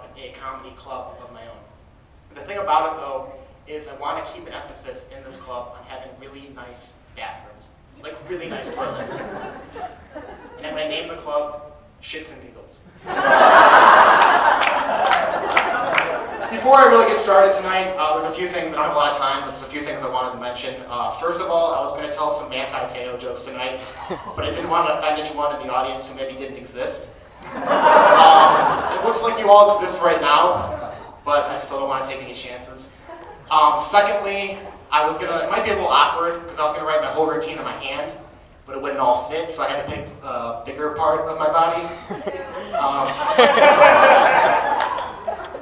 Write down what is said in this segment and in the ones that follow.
up a comedy club of my own. The thing about it, though, is I want to keep an emphasis in this club on having really nice bathrooms, like really nice toilets. And I'm going to name the club Shits and Giggles. Before I really get started tonight, there's a few things, I don't have a lot of time, but there's a few things I wanted to mention. First of all, I was going to tell some Manti-Teo jokes tonight, but I didn't want to offend anyone in the audience who maybe didn't exist. It looks like you all exist right now, but I still don't want to take any chances. Secondly, it might be a little awkward, because I was going to write my whole routine on my hand, but it wouldn't all fit, so I had to pick a bigger part of my body.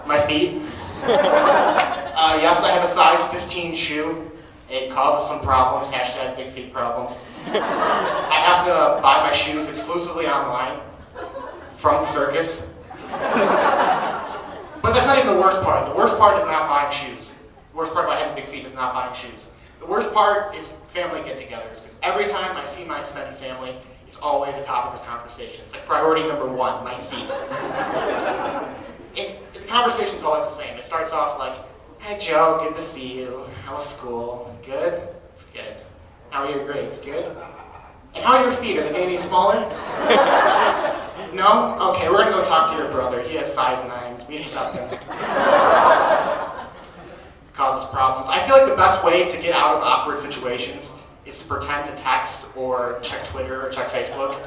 My feet. Yes, I have a size 15 shoe. It causes some problems, hashtag big feet problems. I have to buy my shoes exclusively online from the circus. But that's not even the worst part. The worst part is not buying shoes. The worst part about having big feet is not buying shoes. The worst part is family get-togethers, because every time I see my extended family, it's always a topic of conversation. It's like priority number one, my feet. The conversation's always the same. It starts off like, "Hi Joe, good to see you. How was school? Good? It's good. How are your grades? Good? And how are your feet? Are they getting any smaller? No? Okay, we're going to go talk to your brother. He has size 9s. We need something." Causes problems. I feel like the best way to get out of awkward situations is to pretend to text or check Twitter or check Facebook.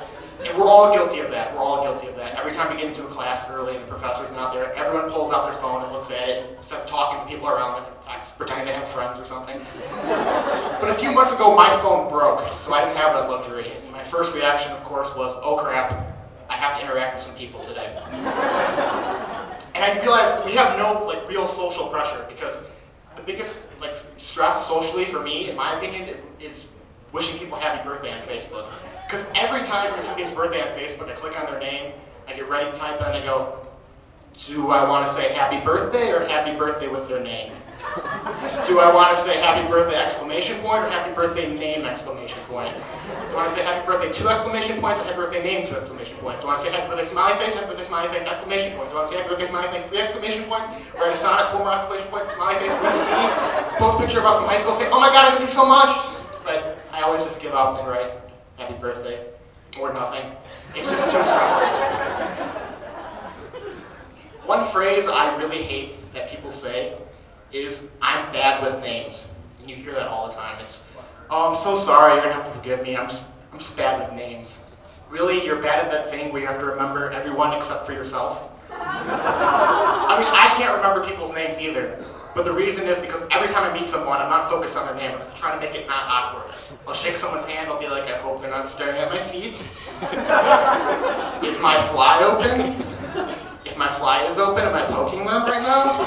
And we're all guilty of that. We're all guilty of that. Every time we get into a class early and the professor's not there, everyone pulls out their phone and looks at it, instead of talking to people around them, pretending they have friends or something. But a few months ago, my phone broke, so I didn't have that luxury. And my first reaction, of course, was, "Oh crap, I have to interact with some people today." And I realized we have no real social pressure, because the biggest stress socially for me, in my opinion, is wishing people happy birthday on Facebook. Because every time there's somebody's birthday on Facebook, I click on their name, I get ready to type in, and I go, do I want to say happy birthday or happy birthday with their name? Do I want to say happy birthday exclamation point or happy birthday name exclamation point? Do I want to say happy birthday 2 exclamation points or happy birthday name 2 exclamation points? Do I want to say happy birthday smiley face, happy birthday smiley face exclamation point? Do I want to say happy birthday smiley face 3 exclamation points? Write a sonnet, 4 more exclamation points, smiley face, birthday D, post a picture of us from high school, say, "Oh my god, I miss you so much!" But I always just give up and write happy birthday or nothing. It's just too stressful. One phrase I really hate that people say is, "I'm bad with names." And you hear that all the time. It's, "Oh, I'm so sorry, you're gonna have to forgive me. I'm just bad with names." Really? You're bad at that thing where you have to remember everyone except for yourself? I mean, I can't remember people's names either. But the reason is because every time I meet someone, I'm not focused on their name. I'm trying to make it not awkward. I'll shake someone's hand, I'll be like, "I hope they're not staring at my feet." Is my fly open? If my fly is open, am I poking them right now?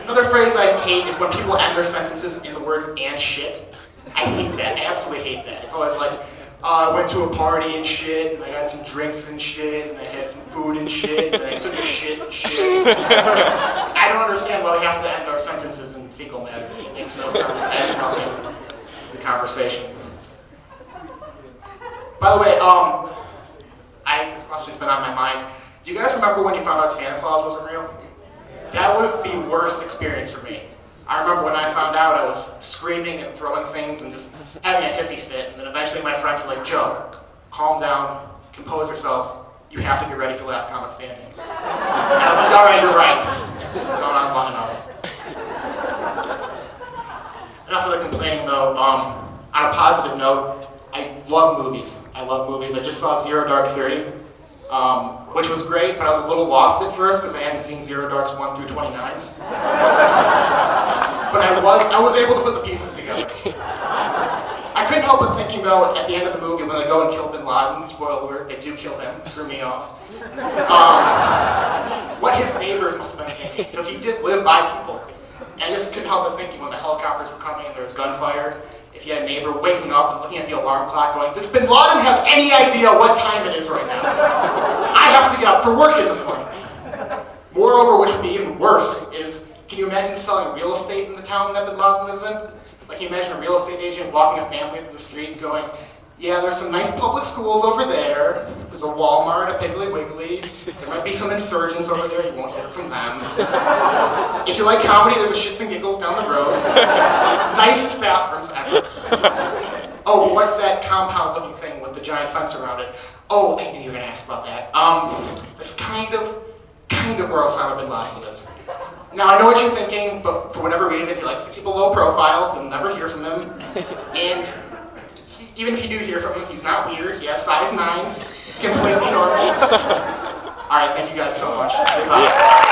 Another phrase I hate is when people end their sentences in the words "and shit." I hate that. I absolutely hate that. It's always like, "I went to a party and shit, and I got some drinks and shit, and I had some food and shit, and I took a shit and shit." I don't understand why we have to end our sentences in fecal matter. It makes no sense. Adding nothing to the conversation. By the way, this question's been on my mind. Do you guys remember when you found out Santa Claus wasn't real? That was the worst experience for me. I remember when I found out, I was screaming and throwing things and just having a hissy fit, and then eventually my friends were like, "Joe, calm down, compose yourself, you have to get ready for Last Comic Standing." And I was like, "Alright, you're right. This has gone on long enough." Enough of the complaining though. On a positive note, I love movies. I just saw Zero Dark 30, which was great, but I was a little lost at first because I hadn't seen Zero Darks 1 through 29. But I was able to put the pieces together. I couldn't help but thinking though, at the end of the movie, when they go and kill Bin Laden, spoiler alert, they do kill him, threw me off. What his neighbors must have been thinking, because he did live by people. And I just couldn't help but thinking when the helicopters were coming and there was gunfire, if you had a neighbor waking up and looking at the alarm clock going, "Does Bin Laden have any idea what time it is right now? I have to get up for work in the morning." Moreover, which would be even worse, is can you imagine selling real estate in the town that Bin Laden lives in? Like, can you imagine a real estate agent walking a family through the street going, "Yeah, there's some nice public schools over there. There's a Walmart, a Piggly Wiggly. There might be some insurgents over there. You won't hear from them. If you like comedy, there's a Shits and Giggles down the road. Nicest bathrooms ever. Oh, what's that compound-looking thing with the giant fence around it? Oh, I knew you were going to ask about that. It's kind of where Osama bin Laden lives. Now, I know what you're thinking, but for whatever reason, he likes to keep a low profile. You'll never hear from him. And even if you do hear from him, he's not weird. He has size 9s. He's completely normal. All right, thank you guys so much. Goodbye.